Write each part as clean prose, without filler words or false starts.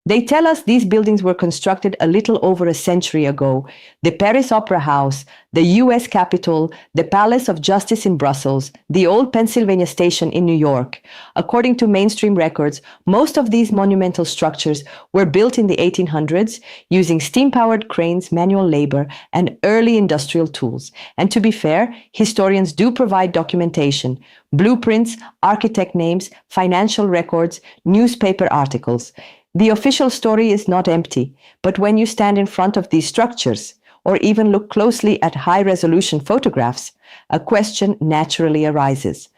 They tell us these buildings were constructed a little over a century ago. The Paris Opera House, the US Capitol, the Palace of Justice in Brussels, the old Pennsylvania Station in New York. According to mainstream records, most of these monumental structures were built in the 1800s using steam-powered cranes, manual labor, and early industrial tools. And to be fair, historians do provide documentation, blueprints, architect names, financial records, newspaper articles. The official story is not empty, but when you stand in front of these structures, or even look closely at high-resolution photographs, a question naturally arises.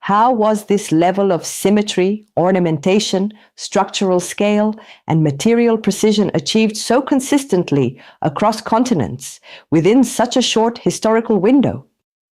How was this level of symmetry, ornamentation, structural scale, and material precision achieved so consistently across continents within such a short historical window?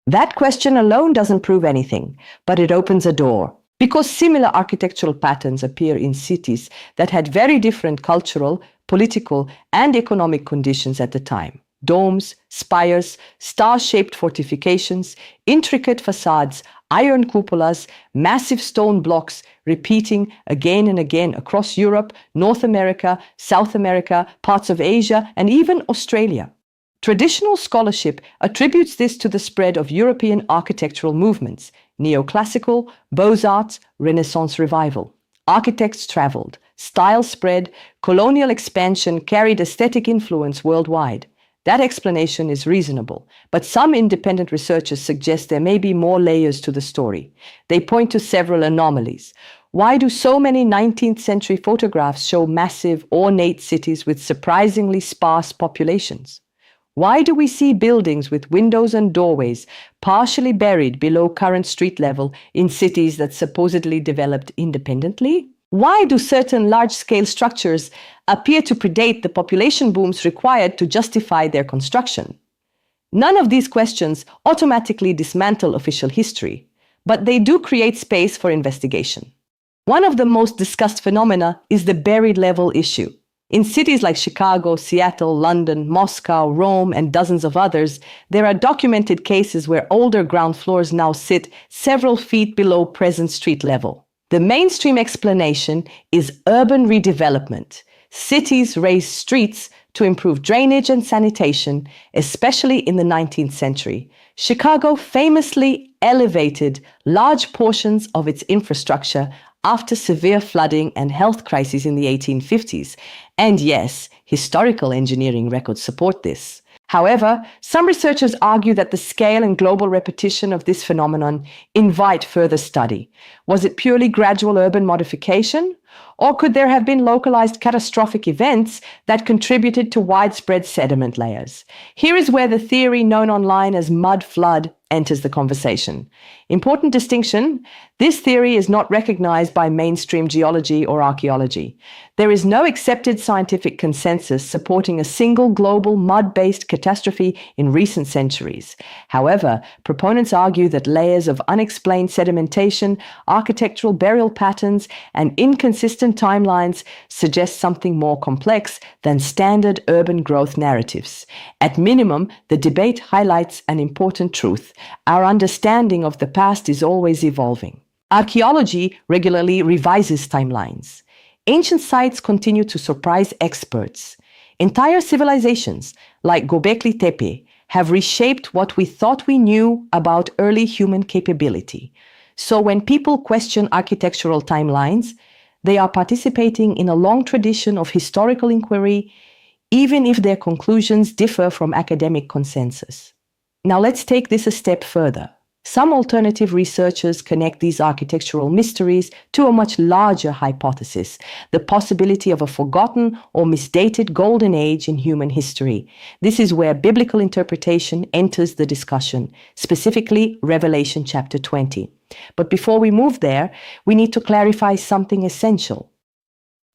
That question alone doesn't prove anything, but it opens a door. Because similar architectural patterns appear in cities that had very different cultural, political, and economic conditions at the time. Domes, spires, star-shaped fortifications, intricate facades, iron cupolas, massive stone blocks repeating again and again across Europe, North America, South America, parts of Asia, and even Australia. Traditional scholarship attributes this to the spread of European architectural movements, neoclassical, Beaux-Arts, Renaissance revival. Architects traveled, style spread, colonial expansion carried aesthetic influence worldwide. That explanation is reasonable, but some independent researchers suggest there may be more layers to the story. They point to several anomalies. Why do so many 19th century photographs show massive, ornate cities with surprisingly sparse populations? Why do we see buildings with windows and doorways partially buried below current street level in cities that supposedly developed independently? Why do certain large-scale structures appear to predate the population booms required to justify their construction? None of these questions automatically dismantle official history, but they do create space for investigation. One of the most discussed phenomena is the buried level issue. In cities like Chicago, Seattle, London, Moscow, Rome, and dozens of others, there are documented cases where older ground floors now sit several feet below present street level. The mainstream explanation is urban redevelopment. Cities raised streets to improve drainage and sanitation, especially in the 19th century. Chicago famously elevated large portions of its infrastructure after severe flooding and health crises in the 1850s. And yes, historical engineering records support this. However, some researchers argue that the scale and global repetition of this phenomenon invite further study. Was it purely gradual urban modification? Or could there have been localized catastrophic events that contributed to widespread sediment layers? Here is where the theory known online as mud flood enters the conversation. Important distinction: this theory is not recognized by mainstream geology or archaeology. There is no accepted scientific consensus supporting a single global mud-based catastrophe in recent centuries. However, proponents argue that layers of unexplained sedimentation, architectural burial patterns, and inconsistent timelines suggest something more complex than standard urban growth narratives. At minimum, the debate highlights an important truth. Our understanding of the past is always evolving. Archaeology regularly revises timelines. Ancient sites continue to surprise experts. Entire civilizations, like Göbekli Tepe, have reshaped what we thought we knew about early human capability. So when people question architectural timelines, they are participating in a long tradition of historical inquiry, even if their conclusions differ from academic consensus. Now let's take this a step further. Some alternative researchers connect these architectural mysteries to a much larger hypothesis, the possibility of a forgotten or misdated golden age in human history. This is where biblical interpretation enters the discussion, specifically Revelation chapter 20. But before we move there, we need to clarify something essential.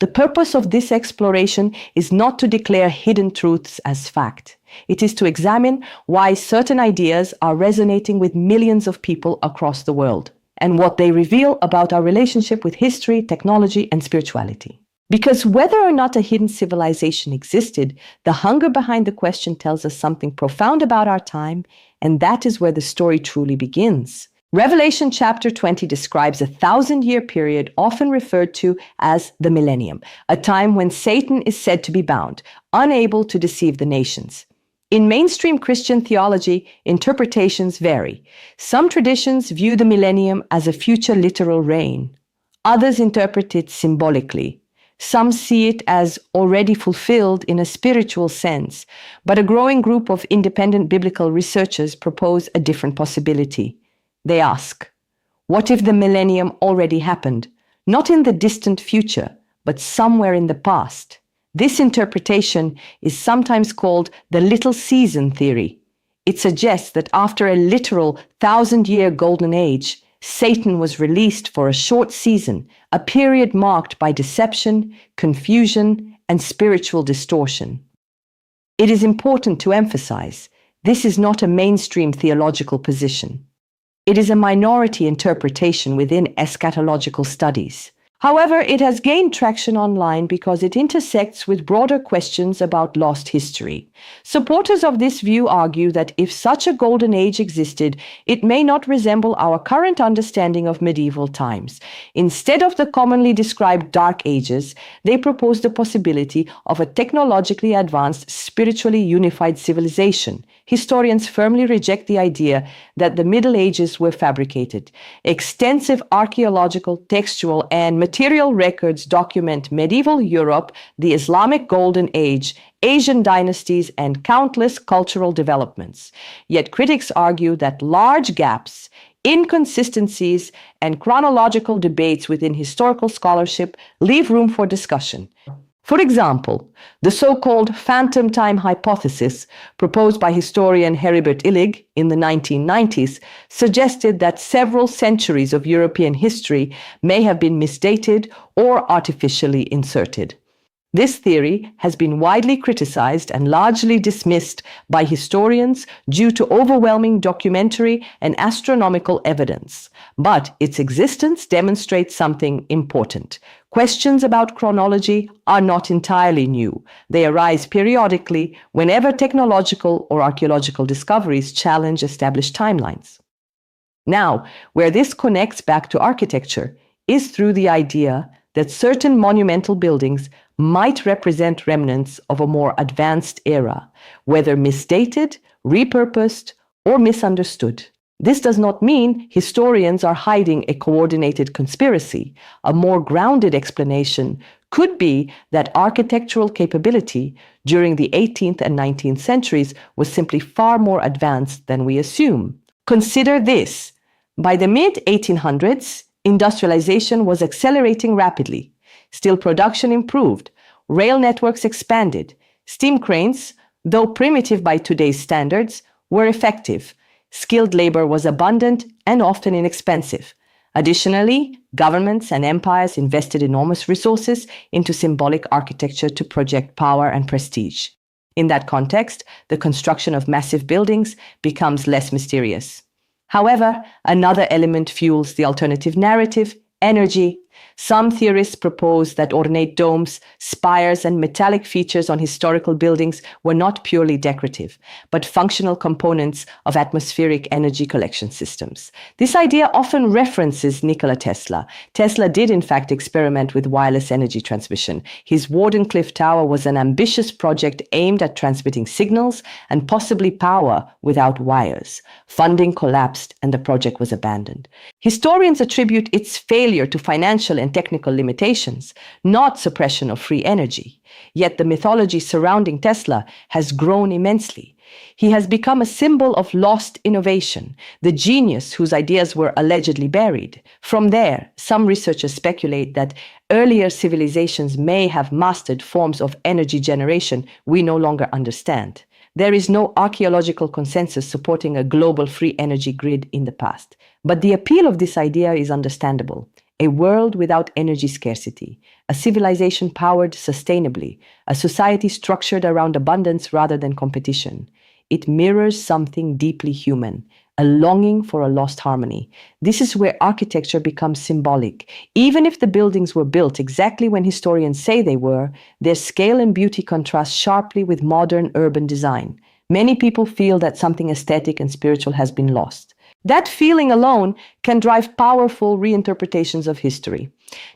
The purpose of this exploration is not to declare hidden truths as fact. It is to examine why certain ideas are resonating with millions of people across the world, and what they reveal about our relationship with history, technology, and spirituality. Because whether or not a hidden civilization existed, the hunger behind the question tells us something profound about our time, and that is where the story truly begins. Revelation chapter 20 describes a 1,000-year period often referred to as the millennium, a time when Satan is said to be bound, unable to deceive the nations. In mainstream Christian theology, interpretations vary. Some traditions view the millennium as a future literal reign. Others interpret it symbolically. Some see it as already fulfilled in a spiritual sense, but a growing group of independent biblical researchers propose a different possibility. They ask, what if the millennium already happened, not in the distant future, but somewhere in the past? This interpretation is sometimes called the little season theory. It suggests that after a literal 1,000-year golden age, Satan was released for a short season, a period marked by deception, confusion, and spiritual distortion. It is important to emphasize, this is not a mainstream theological position. It is a minority interpretation within eschatological studies. However, it has gained traction online because it intersects with broader questions about lost history. Supporters of this view argue that if such a golden age existed, it may not resemble our current understanding of medieval times. Instead of the commonly described Dark Ages, they propose the possibility of a technologically advanced, spiritually unified civilization. Historians firmly reject the idea that the Middle Ages were fabricated. Extensive archaeological, textual, and material records document medieval Europe, the Islamic Golden Age, Asian dynasties, and countless cultural developments. Yet critics argue that large gaps, inconsistencies, and chronological debates within historical scholarship leave room for discussion. For example, the so-called phantom time hypothesis proposed by historian Heribert Illig in the 1990s suggested that several centuries of European history may have been misdated or artificially inserted. This theory has been widely criticized and largely dismissed by historians due to overwhelming documentary and astronomical evidence. But its existence demonstrates something important. Questions about chronology are not entirely new. They arise periodically whenever technological or archaeological discoveries challenge established timelines. Now, where this connects back to architecture is through the idea that certain monumental buildings might represent remnants of a more advanced era, whether misdated, repurposed, or misunderstood. This does not mean historians are hiding a coordinated conspiracy. A more grounded explanation could be that architectural capability during the 18th and 19th centuries was simply far more advanced than we assume. Consider this. By the mid-1800s, industrialization was accelerating rapidly. Steel production improved. Rail networks expanded. Steam cranes, though primitive by today's standards, were effective. Skilled labor was abundant and often inexpensive. Additionally, governments and empires invested enormous resources into symbolic architecture to project power and prestige. In that context, the construction of massive buildings becomes less mysterious. However, another element fuels the alternative narrative: energy. Some theorists propose that ornate domes, spires, and metallic features on historical buildings were not purely decorative, but functional components of atmospheric energy collection systems. This idea often references Nikola Tesla. Tesla did, in fact, experiment with wireless energy transmission. His Wardenclyffe Tower was an ambitious project aimed at transmitting signals and possibly power without wires. Funding collapsed and the project was abandoned. Historians attribute its failure to financial and technical limitations, not suppression of free energy. Yet the mythology surrounding Tesla has grown immensely. He has become a symbol of lost innovation, the genius whose ideas were allegedly buried. From there, some researchers speculate that earlier civilizations may have mastered forms of energy generation we no longer understand. There is no archaeological consensus supporting a global free energy grid in the past. But the appeal of this idea is understandable. A world without energy scarcity, a civilization powered sustainably, a society structured around abundance rather than competition. It mirrors something deeply human, a longing for a lost harmony. This is where architecture becomes symbolic. Even if the buildings were built exactly when historians say they were, their scale and beauty contrast sharply with modern urban design. Many people feel that something aesthetic and spiritual has been lost. That feeling alone can drive powerful reinterpretations of history.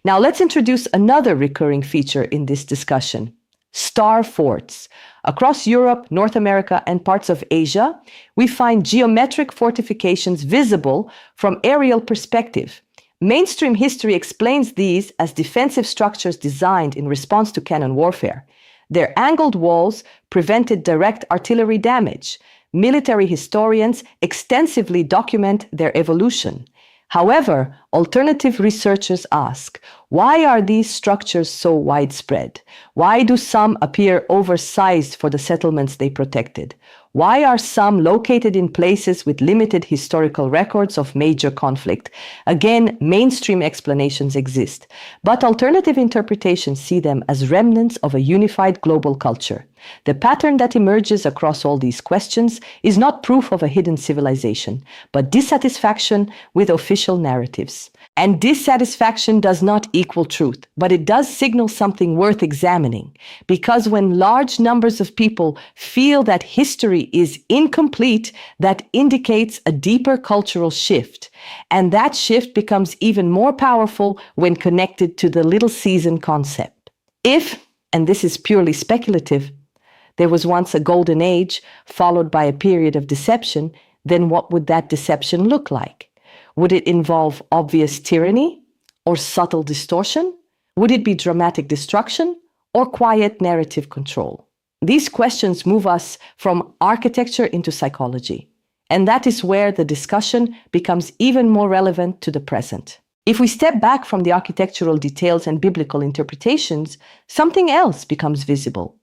Now let's introduce another recurring feature in this discussion: star forts. Across Europe, North America, and parts of Asia, we find geometric fortifications visible from aerial perspective. Mainstream history explains these as defensive structures designed in response to cannon warfare. Their angled walls prevented direct artillery damage. Military historians extensively document their evolution. However, alternative researchers ask, why are these structures so widespread? Why do some appear oversized for the settlements they protected? Why are some located in places with limited historical records of major conflict? Again, mainstream explanations exist, but alternative interpretations see them as remnants of a unified global culture. The pattern that emerges across all these questions is not proof of a hidden civilization, but dissatisfaction with official narratives. And dissatisfaction does not equal truth, but it does signal something worth examining. Because when large numbers of people feel that history is incomplete, that indicates a deeper cultural shift. And that shift becomes even more powerful when connected to the little season concept. If, and this is purely speculative, there was once a golden age followed by a period of deception, then what would that deception look like? Would it involve obvious tyranny or subtle distortion? Would it be dramatic destruction or quiet narrative control? These questions move us from architecture into psychology, and that is where the discussion becomes even more relevant to the present. If we step back from the architectural details and biblical interpretations, something else becomes visible.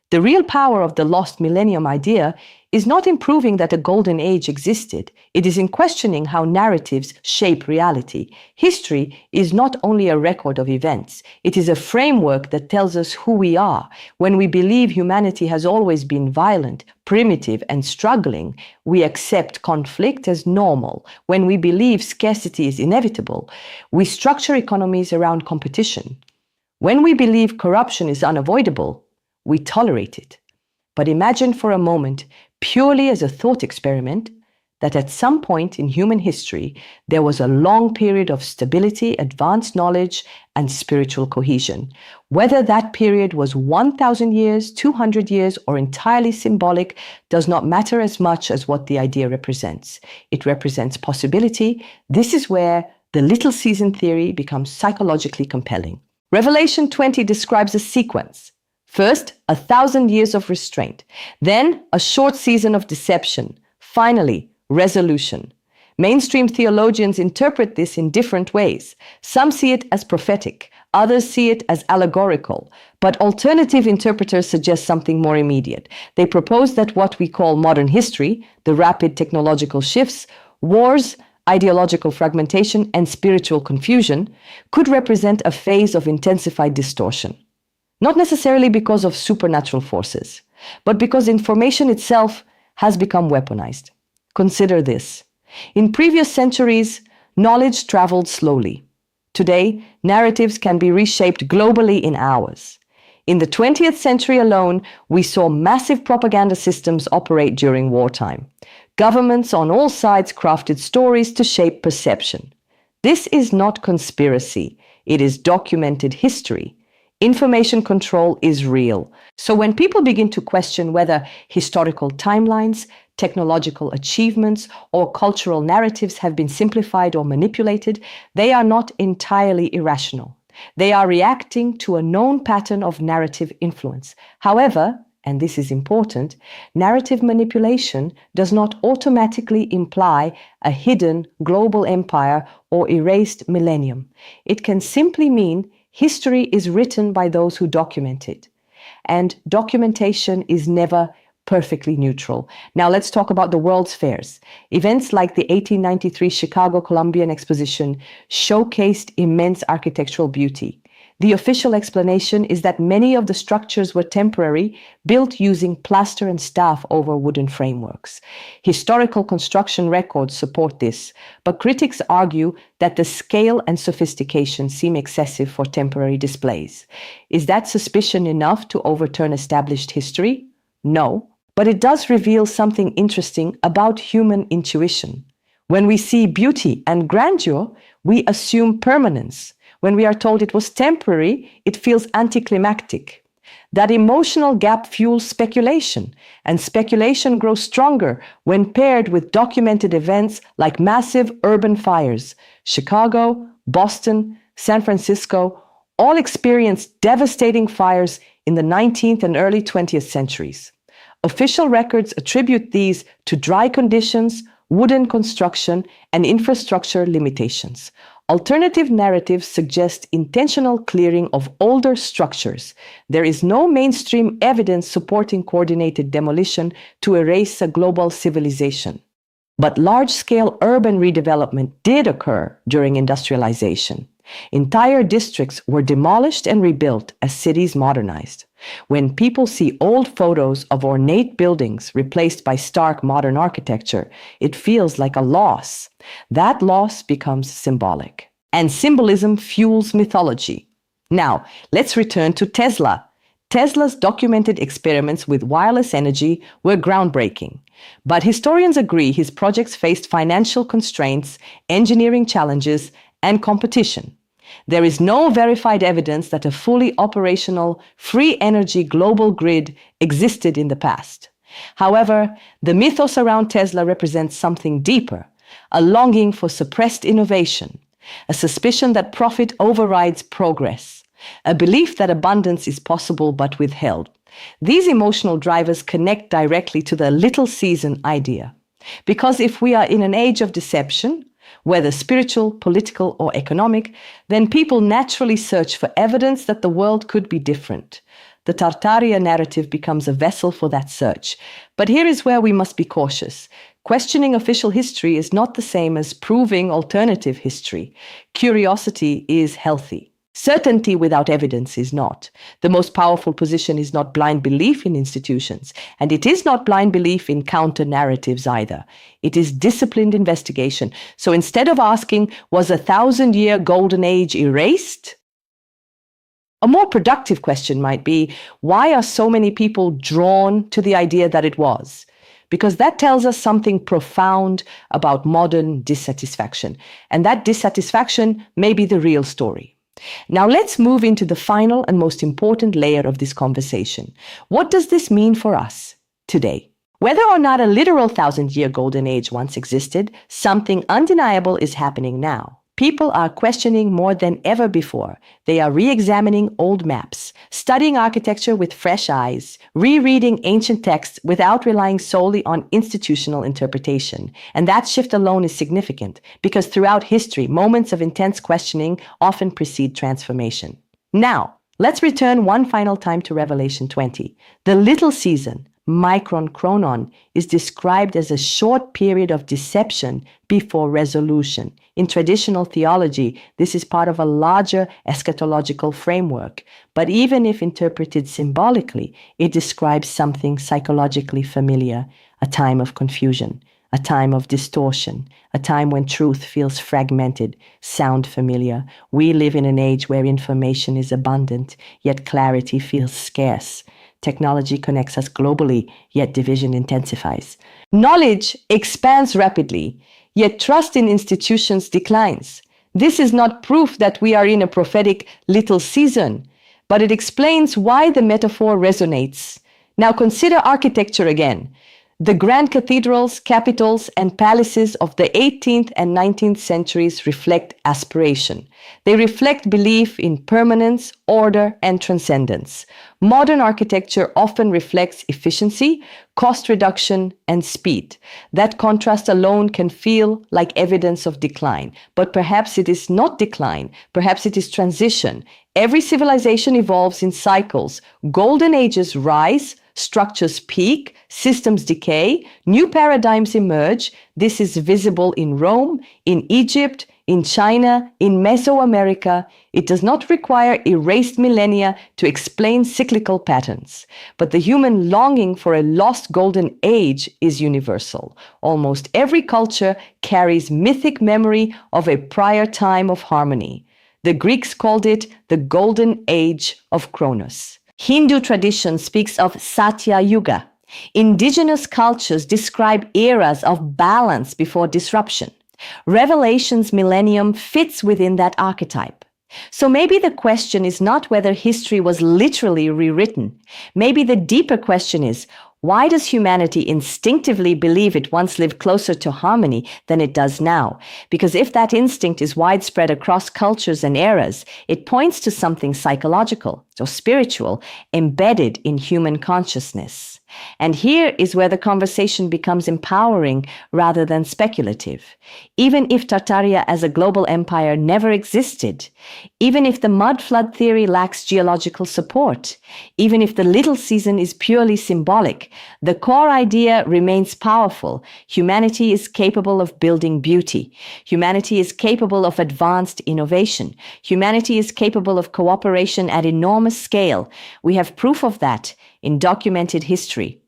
The real power of the lost millennium idea is not in proving that a golden age existed. It is in questioning how narratives shape reality. History is not only a record of events. It is a framework that tells us who we are. When we believe humanity has always been violent, primitive, and struggling, we accept conflict as normal. When we believe scarcity is inevitable, we structure economies around competition. When we believe corruption is unavoidable, we tolerate it. But imagine for a moment, purely as a thought experiment, that at some point in human history, there was a long period of stability, advanced knowledge, and spiritual cohesion. Whether that period was 1,000 years, 200 years, or entirely symbolic does not matter as much as what the idea represents. It represents possibility. This is where the little season theory becomes psychologically compelling. Revelation 20 describes a sequence. First, 1,000 years of restraint. Then, a short season of deception. Finally, resolution. Mainstream theologians interpret this in different ways. Some see it as prophetic. Others see it as allegorical. But alternative interpreters suggest something more immediate. They propose that what we call modern history, the rapid technological shifts, wars, ideological fragmentation, and spiritual confusion, could represent a phase of intensified distortion. Not necessarily because of supernatural forces, but because information itself has become weaponized. Consider this. In previous centuries, knowledge traveled slowly. Today, narratives can be reshaped globally in hours. In the 20th century alone, we saw massive propaganda systems operate during wartime. Governments on all sides crafted stories to shape perception. This is not conspiracy. It is documented history. Information control is real. So when people begin to question whether historical timelines, technological achievements, or cultural narratives have been simplified or manipulated, they are not entirely irrational. They are reacting to a known pattern of narrative influence. However, and this is important, narrative manipulation does not automatically imply a hidden global empire or erased millennium. It can simply mean history is written by those who document it, and documentation is never perfectly neutral. Now let's talk about the World's Fairs. Events like the 1893 Chicago Columbian Exposition showcased immense architectural beauty. The official explanation is that many of the structures were temporary, built using plaster and staff over wooden frameworks. Historical construction records support this, but critics argue that the scale and sophistication seem excessive for temporary displays. Is that suspicion enough to overturn established history? No, but it does reveal something interesting about human intuition. When we see beauty and grandeur, we assume permanence. When we are told it was temporary, it feels anticlimactic. That emotional gap fuels speculation, and speculation grows stronger when paired with documented events like massive urban fires. Chicago, Boston, San Francisco all experienced devastating fires in the 19th and early 20th centuries. Official records attribute these to dry conditions, wooden construction, and infrastructure limitations. Alternative narratives suggest intentional clearing of older structures. There is no mainstream evidence supporting coordinated demolition to erase a global civilization. But large-scale urban redevelopment did occur during industrialization. Entire districts were demolished and rebuilt as cities modernized. When people see old photos of ornate buildings replaced by stark modern architecture, it feels like a loss. That loss becomes symbolic. And symbolism fuels mythology. Now, let's return to Tesla. Tesla's documented experiments with wireless energy were groundbreaking. But historians agree his projects faced financial constraints, engineering challenges, and competition. There is no verified evidence that a fully operational, free energy global grid existed in the past. However, the mythos around Tesla represents something deeper, a longing for suppressed innovation, a suspicion that profit overrides progress, a belief that abundance is possible but withheld. These emotional drivers connect directly to the little season idea. Because if we are in an age of deception, whether spiritual, political, or economic, then people naturally search for evidence that the world could be different. The Tartaria narrative becomes a vessel for that search. But here is where we must be cautious. Questioning official history is not the same as proving alternative history. Curiosity is healthy. Certainty without evidence is not. The most powerful position is not blind belief in institutions, and it is not blind belief in counter-narratives either. It is disciplined investigation. So instead of asking, was a 1,000-year golden age erased? A more productive question might be, why are so many people drawn to the idea that it was? Because that tells us something profound about modern dissatisfaction, and that dissatisfaction may be the real story. Now let's move into the final and most important layer of this conversation. What does this mean for us today? Whether or not a literal 1,000-year golden age once existed, something undeniable is happening now. People are questioning more than ever before. They are re-examining old maps, studying architecture with fresh eyes, rereading ancient texts without relying solely on institutional interpretation. And that shift alone is significant, because throughout history, moments of intense questioning often precede transformation. Now, let's return one final time to Revelation 20. The little season, Micron Chronon, is described as a short period of deception before resolution. In traditional theology, this is part of a larger eschatological framework. But even if interpreted symbolically, it describes something psychologically familiar, a time of confusion, a time of distortion, a time when truth feels fragmented, sound familiar. We live in an age where information is abundant, yet clarity feels scarce. Technology connects us globally, yet division intensifies. Knowledge expands rapidly, yet trust in institutions declines. This is not proof that we are in a prophetic little season, but it explains why the metaphor resonates. Now consider architecture again. The grand cathedrals, capitals, and palaces of the 18th and 19th centuries reflect aspiration. They reflect belief in permanence, order, and transcendence. Modern architecture often reflects efficiency, cost reduction, and speed. That contrast alone can feel like evidence of decline. But perhaps it is not decline. Perhaps it is transition. Every civilization evolves in cycles. Golden ages rise, structures peak, systems decay, new paradigms emerge. This is visible in Rome, in Egypt, in China, in Mesoamerica. It does not require erased millennia to explain cyclical patterns. But the human longing for a lost golden age is universal. Almost every culture carries mythic memory of a prior time of harmony. The Greeks called it the golden age of Kronos. Hindu tradition speaks of Satya Yuga. Indigenous cultures describe eras of balance before disruption. Revelation's millennium fits within that archetype. So maybe the question is not whether history was literally rewritten. Maybe the deeper question is, why does humanity instinctively believe it once lived closer to harmony than it does now? Because if that instinct is widespread across cultures and eras, it points to something psychological or spiritual embedded in human consciousness. And here is where the conversation becomes empowering rather than speculative. Even if Tartaria as a global empire never existed, even if the mud flood theory lacks geological support, even if the little season is purely symbolic, the core idea remains powerful. Humanity is capable of building beauty. Humanity is capable of advanced innovation. Humanity is capable of cooperation at enormous scale. We have proof of that in documented history.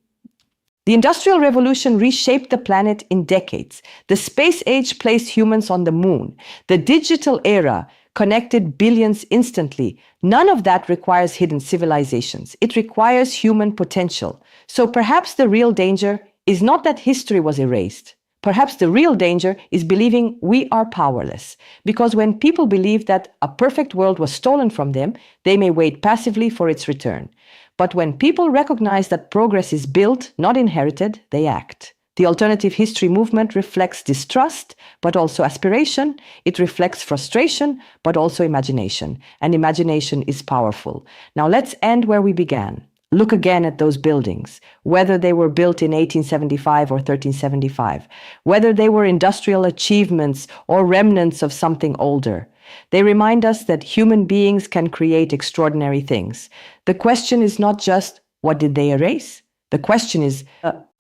The Industrial Revolution reshaped the planet in decades. The space age placed humans on the moon. The digital era connected billions instantly. None of that requires hidden civilizations. It requires human potential. So perhaps the real danger is not that history was erased. Perhaps the real danger is believing we are powerless. Because when people believe that a perfect world was stolen from them, they may wait passively for its return. But when people recognize that progress is built, not inherited, they act. The alternative history movement reflects distrust, but also aspiration. It reflects frustration, but also imagination. And imagination is powerful. Now let's end where we began. Look again at those buildings, whether they were built in 1875 or 1375, whether they were industrial achievements or remnants of something older. They remind us that human beings can create extraordinary things. The question is not just, what did they erase? The question is,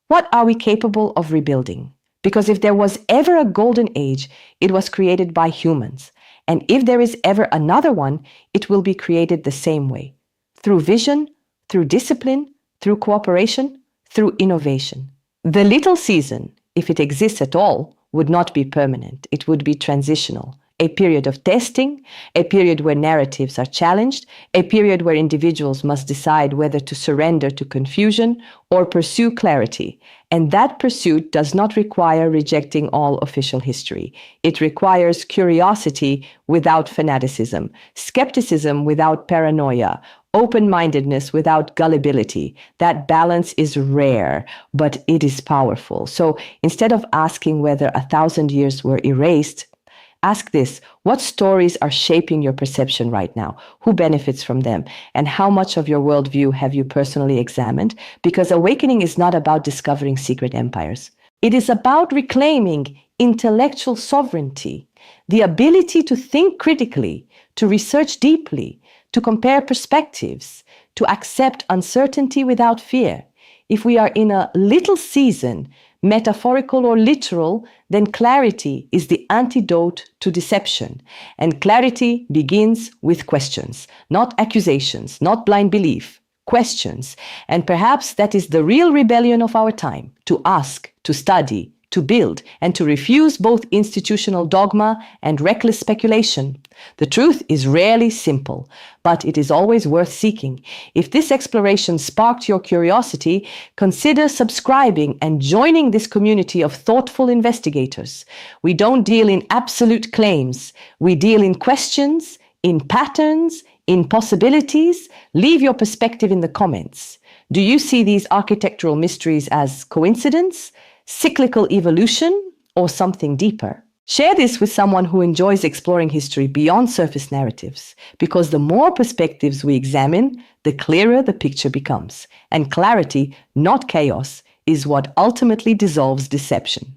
what are we capable of rebuilding? Because if there was ever a golden age, it was created by humans. And if there is ever another one, it will be created the same way. Through vision, through discipline, through cooperation, through innovation. The little season, if it exists at all, would not be permanent. It would be transitional. A period of testing, a period where narratives are challenged, a period where individuals must decide whether to surrender to confusion or pursue clarity. And that pursuit does not require rejecting all official history. It requires curiosity without fanaticism, skepticism without paranoia, open-mindedness without gullibility. That balance is rare, but it is powerful. So instead of asking whether 1,000 years were erased, ask this: what stories are shaping your perception right now? Who benefits from them? And how much of your worldview have you personally examined? Because awakening is not about discovering secret empires. It is about reclaiming intellectual sovereignty, the ability to think critically, to research deeply, to compare perspectives, to accept uncertainty without fear. If we are in a little season, metaphorical or literal, then clarity is the antidote to deception. And clarity begins with questions, not accusations, not blind belief, questions. And perhaps that is the real rebellion of our time: to ask, to study, to build, and to refuse both institutional dogma and reckless speculation. The truth is rarely simple, but it is always worth seeking. If this exploration sparked your curiosity, consider subscribing and joining this community of thoughtful investigators. We don't deal in absolute claims. We deal in questions, in patterns, in possibilities. Leave your perspective in the comments. Do you see these architectural mysteries as coincidence, cyclical evolution, or something deeper? Share this with someone who enjoys exploring history beyond surface narratives, because the more perspectives we examine, the clearer the picture becomes. And clarity, not chaos, is what ultimately dissolves deception.